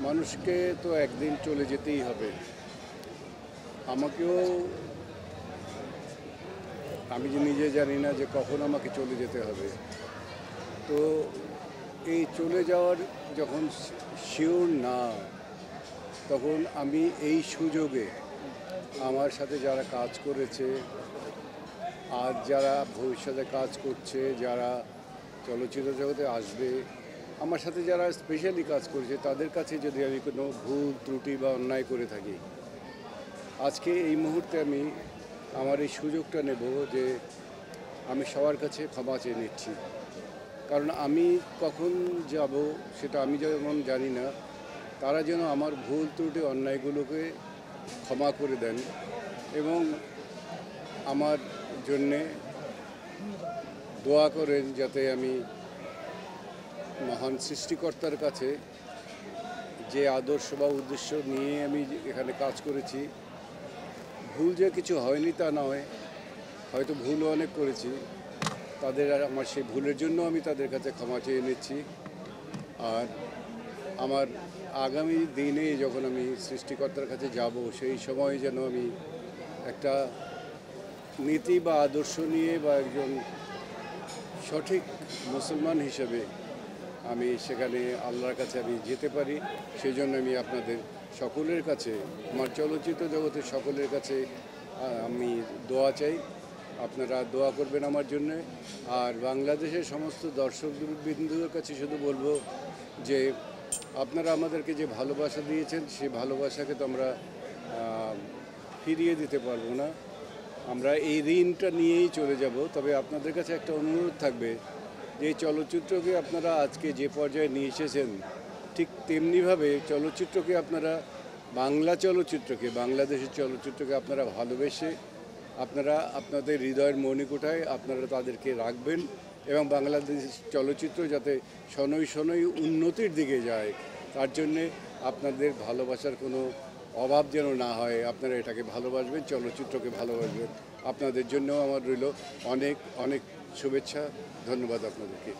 মানুষকে তো একদিন চলে যেতেই হবে। আমাকেও আমি যে নিজে জানি না যে কখন আমাকে চলে যেতে হবে। তো এই চলে যাওয়ার যখন শিওর না, তখন আমি এই সুযোগে আমার সাথে যারা কাজ করেছে, আর যারা ভবিষ্যতে কাজ করছে, যারা চলচ্চিত্র জগতে আসবে, আমার সাথে যারা স্পেশালি কাজ করেছে, তাদের কাছে যদি আমি কোনো ভুল ত্রুটি বা অন্যায় করে থাকি, আজকে এই মুহূর্তে আমি আমার এই সুযোগটা নেব যে আমি সবার কাছে ক্ষমা চেয়ে নিচ্ছি। কারণ আমি কখন যাব সেটা আমি যেমন জানি না, তারা যেন আমার ভুল ত্রুটি অন্যায়গুলোকে ক্ষমা করে দেন এবং আমার জন্যে দোয়া করেন যাতে আমি মহান সৃষ্টিকর্তার কাছে যে আদর্শ বা উদ্দেশ্য নিয়ে আমি এখানে কাজ করেছি, ভুল যে কিছু হয়নি তা নয়, হয়তো ভুলও অনেক করেছি। তাদের আর আমার সেই ভুলের জন্য আমি তাদের কাছে ক্ষমা চেয়ে নিচ্ছি। আর আমার আগামী দিনে যখন আমি সৃষ্টিকর্তার কাছে যাব, সেই সময় যেন আমি একটা নীতি বা আদর্শ নিয়ে বা একজন সঠিক মুসলমান হিসেবে আমি সেখানে আল্লাহর কাছে আমি যেতে পারি। সেই জন্য আমি আপনাদের সকলের কাছে, আমার চলচ্চিত্র জগতের সকলের কাছে আমি দোয়া চাই। আপনারা দোয়া করবেন আমার জন্য। আর বাংলাদেশের সমস্ত দর্শকবৃন্দুদের কাছে শুধু বলবো যে আপনারা আমাদেরকে যে ভালোবাসা দিয়েছেন, সেই ভালোবাসাকে তো আমরা ফিরিয়ে দিতে পারবো না। আমরা এই ঋণটা নিয়েই চলে যাব। তবে আপনাদের কাছে একটা অনুরোধ থাকবে যে এই চলচ্চিত্রকে আপনারা আজকে যে পর্যায়ে নিয়ে এসেছেন, ঠিক তেমনিভাবে চলচ্চিত্রকে আপনারা, বাংলা চলচ্চিত্রকে, বাংলাদেশের চলচ্চিত্রকে আপনারা ভালোবেসে আপনারা আপনাদের হৃদয়ের মণিকোঠায় আপনারা তাদেরকে রাখবেন এবং বাংলাদেশ চলচ্চিত্র যাতে শনৈ শনৈ উন্নতির দিকে যায়, তার জন্যে আপনাদের ভালোবাসার কোনো অভাব যেন না হয়। আপনারা এটাকে ভালোবাসবেন, চলচ্চিত্রকে ভালোবাসবেন। আপনাদের জন্যও আমার রইল অনেক অনেক শুভেচ্ছা। ধন্যবাদ আপনাদেরকে।